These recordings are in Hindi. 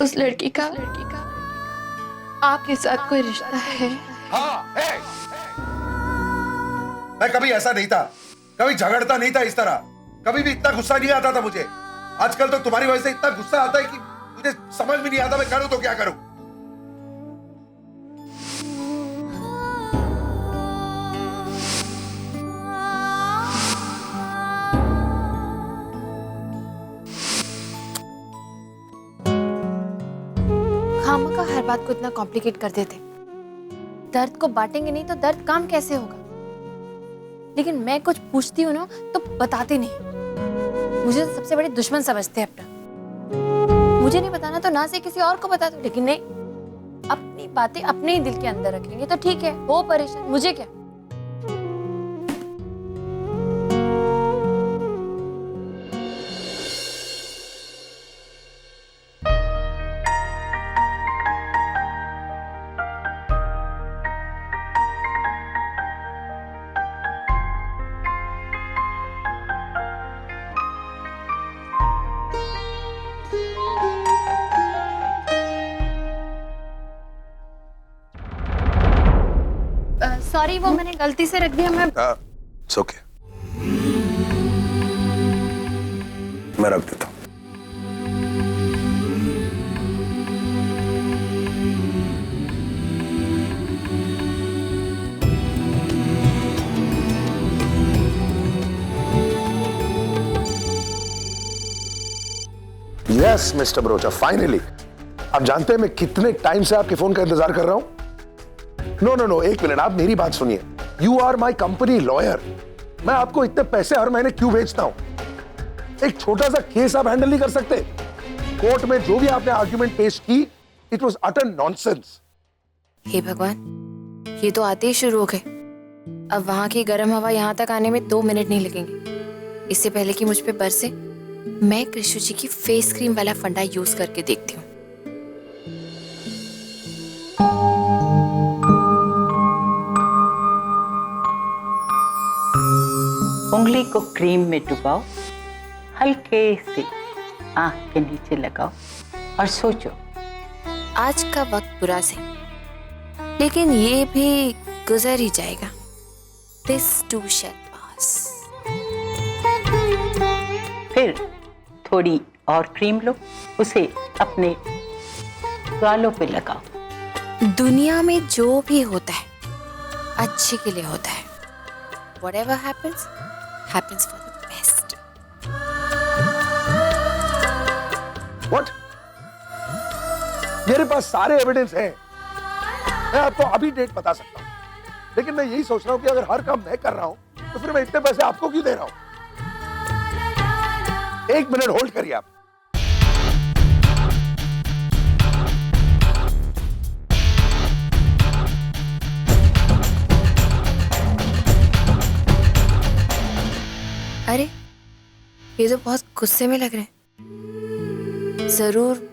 उस लड़की का आपके साथ कोई रिश्ता है? हाँ है। मैं कभी ऐसा नहीं था, कभी झगड़ता नहीं था इस तरह, कभी भी इतना गुस्सा नहीं आता था मुझे। आजकल तो तुम्हारी वजह से इतना गुस्सा आता है कि मुझे समझ में नहीं आता मैं करूं तो क्या करूं। खामखा हर बात को इतना कॉम्प्लिकेट कर देते। दर्द को बांटेंगे नहीं तो दर्द काम कैसे होगा? लेकिन मैं कुछ पूछती हूँ ना तो बताते नहीं। मुझे तो सबसे बड़े दुश्मन समझते हैं अपना। मुझे नहीं बताना तो ना से किसी और को बता दो, लेकिन नहीं, अपनी बातें अपने ही दिल के अंदर रखेंगे तो ठीक है, वो परेशान, मुझे क्या। सॉरी, वो मैंने गलती से रख दिया। मैं It's okay. मैं रख देता हूं। Yes mister Barocha, finally. आप जानते हैं मैं कितने टाइम से आपके फोन का इंतजार कर रहा हूं। नो नो नो, एक मिनट, आप मेरी बात सुनिए। You are my company lawyer. मैं आपको इतने पैसे हर महीने क्यों भेजता हूं? एक छोटा सा केस आप हैंडल नहीं कर सकते? कोर्ट में जो भी आपने आर्ग्यूमेंट पेश की, इट वॉज अटर नॉनसेंस। हे भगवान, ये तो आते ही शुरू हो गए। अब वहां की गर्म हवा यहाँ तक आने में 2 मिनट नहीं लगेंगे। इससे पहले कि मुझ पे बरसे, मैं कृष्ण जी की फेस क्रीम वाला फंडा यूज करके देखती हूँ। उंगली को क्रीम में डुबाओ, हल्के से आंख के नीचे लगाओ और सोचो। आज का वक्त बुरा से, लेकिन ये भी गुजर ही जाएगा। This too shall pass. फिर थोड़ी और क्रीम लो, उसे अपने गालों पे लगाओ। दुनिया में जो भी होता है अच्छे के लिए होता है। Whatever happens, happens for the best. What? मेरे पास सारे एविडेंस हैं। मैं आपको अभी डेट बता सकता हूं, लेकिन मैं यही सोच रहा हूं कि अगर हर काम मैं कर रहा हूं तो फिर मैं इतने पैसे आपको क्यों दे रहा हूं? 1 मिनट होल्ड करिए आप। अरे, ये तो बहुत गुस्से में लग रहे हैं। जरूर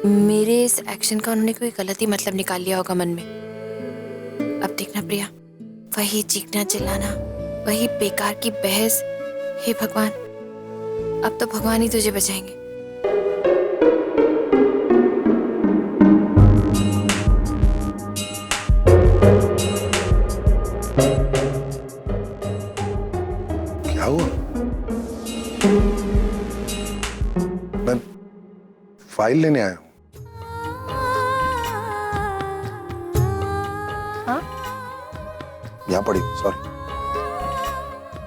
मेरे इस एक्शन का उन्होंने कोई गलत ही मतलब निकाल लिया होगा मन में। अब देखना प्रिया, वही चीखना चिल्लाना, वही बेकार की बहस। हे भगवान, अब तो भगवान ही तुझे बचाएंगे। क्या हुआ? मैं फाइल लेने आया हूं। हाँ? यहां पड़ी, सॉरी।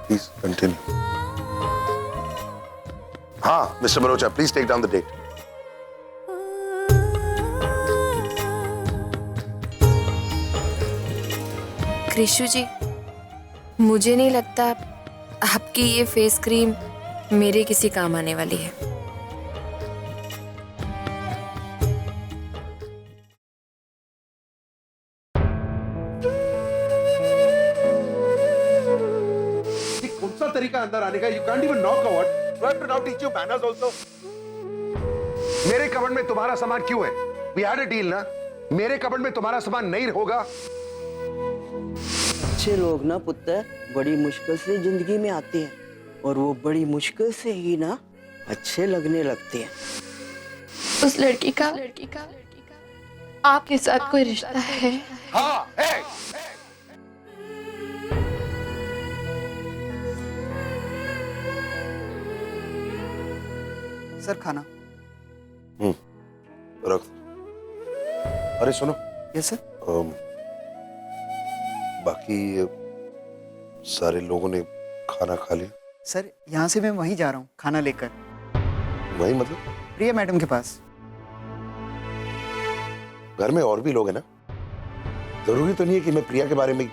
Please continue. हाँ mister Barocha, please take down the date. Krishna ji, मुझे नहीं लगता आपकी ये फेस क्रीम मेरे किसी काम आने वाली है। कौन सा तरीका अंदर आने का? You can't even knock a what? Do I have to now teach you manners also? मेरे कबर्ड में तुम्हारा सामान क्यों है? We had a deal ना? मेरे कबर्ड में तुम्हारा सामान नहीं होगा। अच्छे लोग ना पुत्र बड़ी मुश्किल से जिंदगी में आते हैं और वो बड़ी मुश्किल से ही ना अच्छे लगने लगते हैं। उस लड़की का आपके साथ कोई रिश्ता है? हाँ है। सर खाना। रख। अरे सुनो, यस सर। बाकी सारे लोगों ने खाना खा लिया? सर यहाँ से मैं वहीं जा रहा हूँ खाना लेकर, वही मतलब प्रिया मैडम के पास। घर में और भी लोग हैं ना, जरूरी तो नहीं है कि मैं प्रिया के बारे में।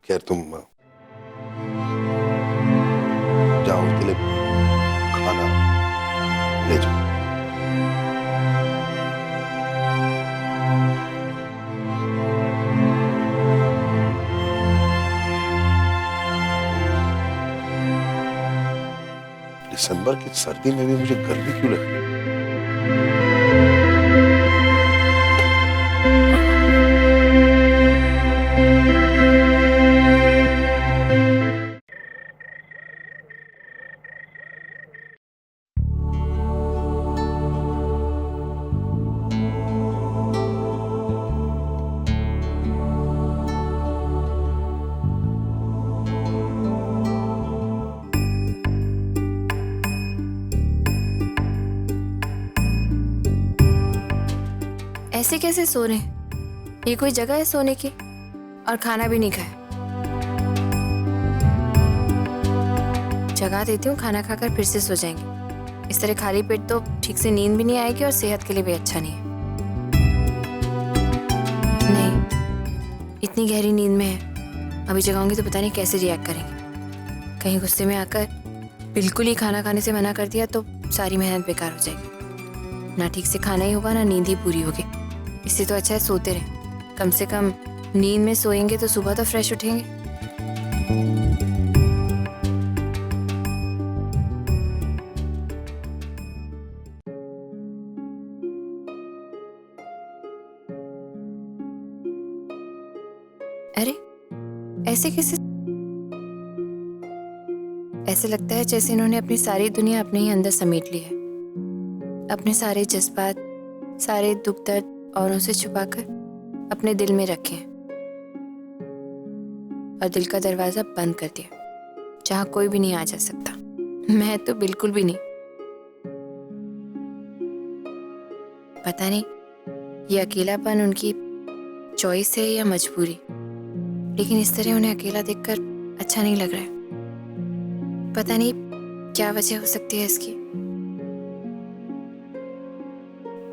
खैर तुम जाओ, उनके लिए खाना ले जाओ। दिसंबर की सर्दी में भी मुझे गर्मी क्यों लग रही है? ऐसे कैसे सो रहे हैं? ये कोई जगह है सोने की? और खाना भी नहीं खाया। जगा देती हूँ, खाना खाकर फिर से सो जाएंगे। इस तरह खाली पेट तो ठीक से नींद भी नहीं आएगी और सेहत के लिए भी अच्छा नहीं है। नहीं, इतनी गहरी नींद में है, अभी जगाऊंगी तो पता नहीं कैसे रिएक्ट करेंगे। कहीं गुस्से में आकर बिल्कुल ही खाना खाने से मना कर दिया तो सारी मेहनत बेकार हो जाएगी। ना ठीक से खाना ही होगा, ना नींद ही पूरी होगी। इससे तो अच्छा है सोते रहें। कम से कम नींद में सोएंगे तो सुबह तो फ्रेश उठेंगे। अरे ऐसे कैसे? ऐसे लगता है जैसे इन्होंने अपनी सारी दुनिया अपने ही अंदर समेट ली है। अपने सारे जज्बात, सारे दुख दर्द औरों से छुपाकर अपने दिल में रखे हैं और दिल का दरवाजा बंद कर दिया, जहां कोई भी नहीं आ जा सकता। मैं तो बिल्कुल भी नहीं। पता नहीं ये अकेलापन उनकी चॉइस है या मजबूरी, लेकिन इस तरह उन्हें अकेला देखकर अच्छा नहीं लग रहा है। पता नहीं क्या वजह हो सकती है इसकी।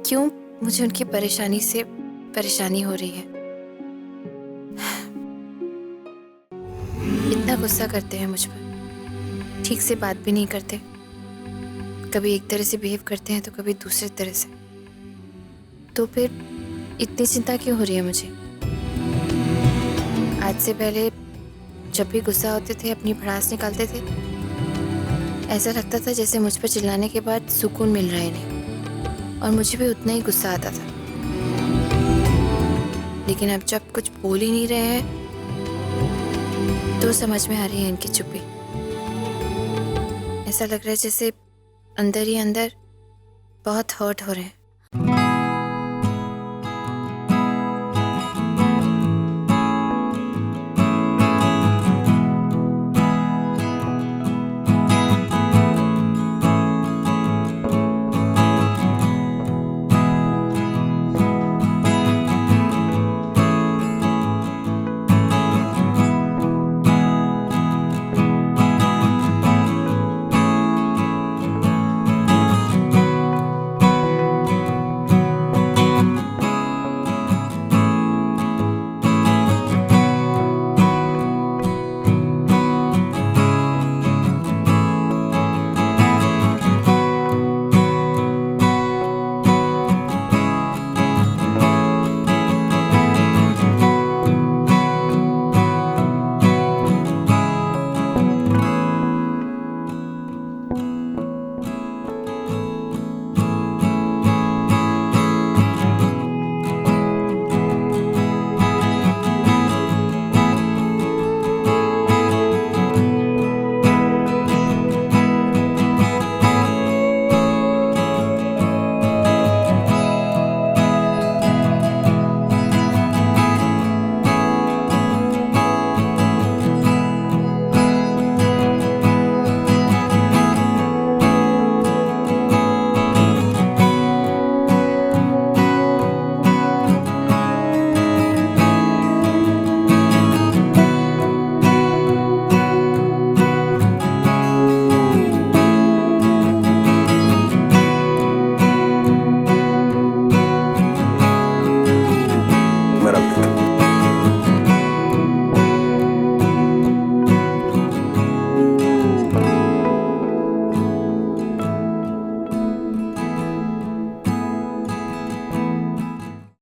क्यों मुझे उनकी परेशानी से परेशानी हो रही है? इतना गुस्सा करते हैं मुझ पर, ठीक से बात भी नहीं करते। कभी एक तरह से बिहेव करते हैं तो कभी दूसरे तरह से। तो फिर इतनी चिंता क्यों हो रही है मुझे? आज से पहले जब भी गुस्सा होते थे, अपनी भड़ास निकालते थे, ऐसा लगता था जैसे मुझ पर चिल्लाने के बाद सुकून मिल रहा है इन्हें, और मुझे भी उतना ही गुस्सा आता था। लेकिन अब जब कुछ बोल ही नहीं रहे हैं तो समझ में आ रही है इनकी चुप्पी। ऐसा लग रहा है जैसे अंदर ही अंदर बहुत हर्ट हो रहे हैं।